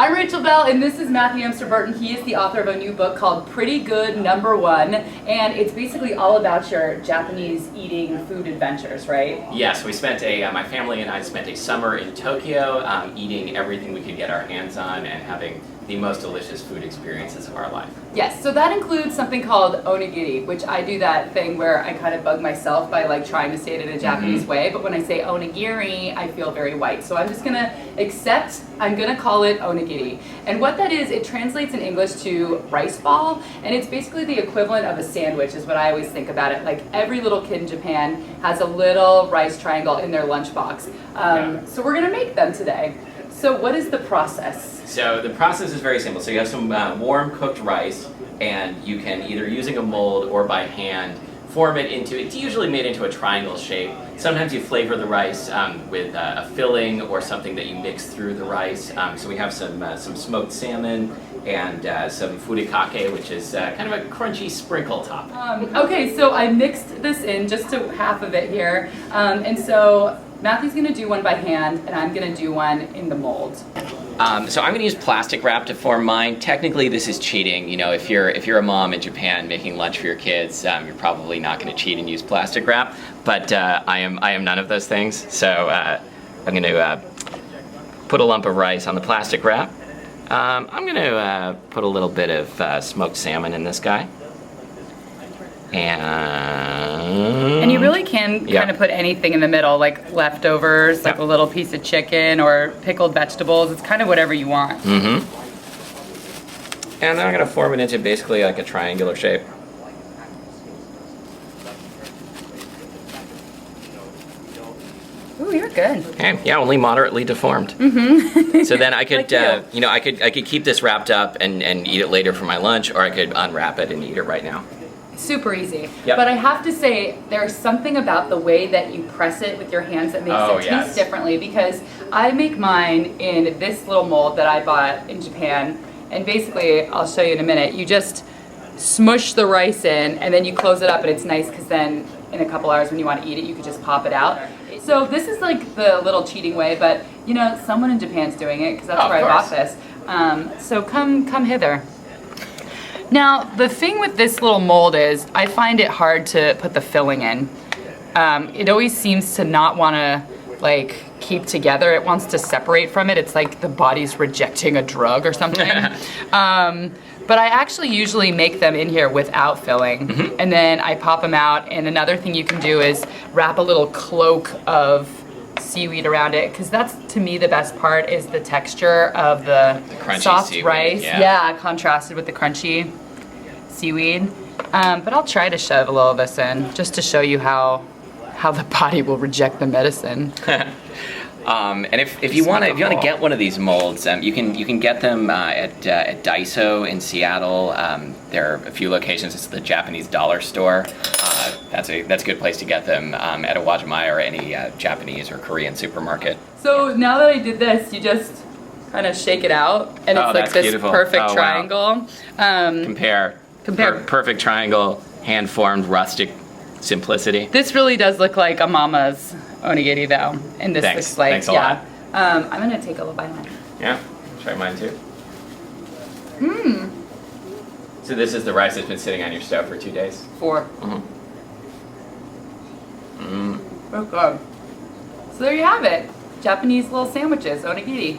I'm Rachel Bell, and this is Matthew Amster Burton. He is the author of a new book called Pretty Good #1, and it's basically all about your Japanese eating food adventures, right? Yes, we spent my family and I spent a summer in Tokyo eating everything we could get our hands on and having the most delicious food experiences of our life. Yes, so that includes something called onigiri, which I do that thing where I kind of bug myself by like trying to say it in a Japanese way, but when I say onigiri, I feel very white. So I'm just gonna I'm gonna call it onigiri. And what that is, it translates in English to rice ball, and it's basically the equivalent of a sandwich is what I always think about it. Like every little kid in Japan has a little rice triangle in their lunchbox. So we're gonna make them today. So what is the process? So the process is very simple. So you have some warm cooked rice, and you can either using a mold or by hand form it into, it's usually made into a triangle shape. Sometimes you flavor the rice with a filling or something that you mix through the rice. So we have some smoked salmon and some furikake, which is kind of a crunchy sprinkle top. Okay, so I mixed this in just to half of it here. And so Matthew's gonna do one by hand, and I'm gonna do one in the mold. So I'm going to use plastic wrap to form mine. Technically, this is cheating. You know, if you're a mom in Japan making lunch for your kids, you're probably not going to cheat and use plastic wrap. But I am none of those things. So I'm going to put a lump of rice on the plastic wrap. I'm going to put a little bit of smoked salmon in this guy. And you really can kind of put anything in the middle, like leftovers, like a little piece of chicken or pickled vegetables. It's kind of whatever you want. And then I'm going to form it into basically like a triangular shape. Ooh, you're good. Okay, yeah, only moderately deformed. So then I could, Like you know, I could keep this wrapped up and eat it later for my lunch, or I could unwrap it and eat it right now. Super easy. Yep. But I have to say, there's something about the way that you press it with your hands that makes it taste differently, because I make mine in this little mold that I bought in Japan, and basically, I'll show you in a minute, you just smush the rice in, and then you close it up, and it's nice because then in a couple hours when you want to eat it, you could just pop it out. So this is like the little cheating way, but you know, someone in Japan's doing it because that's where I bought this. So come hither. Now, the thing with this little mold is I find it hard to put the filling in. It always seems to not want to like keep together. It wants to separate from it. It's like the body's rejecting a drug or something. But I actually usually make them in here without filling, and then I pop them out. And another thing you can do is wrap a little cloak of seaweed around it, because that's, to me, the best part is the texture of the soft seaweed, rice. Yeah, contrasted with the crunchy seaweed. But I'll try to shove a little of this in just to show you how the body will reject the medicine. And if you want to get one of these molds, you can get them at Daiso in Seattle. There are a few locations. It's the Japanese dollar store. That's a good place to get them at a Wajimaya or any Japanese or Korean supermarket. So now that I did this, you just kind of shake it out, and it's like this beautiful. perfect triangle. Wow. Compare. Perfect triangle, hand-formed, rustic simplicity. This really does look like a mama's onigiri, though. And this looks like, Thanks a lot. I'm gonna take a little bite of mine. Yeah, try mine too. So this is the rice that's been sitting on your stove for 2 days? 4. Oh, good. So there you have it. Japanese little sandwiches, onigiri.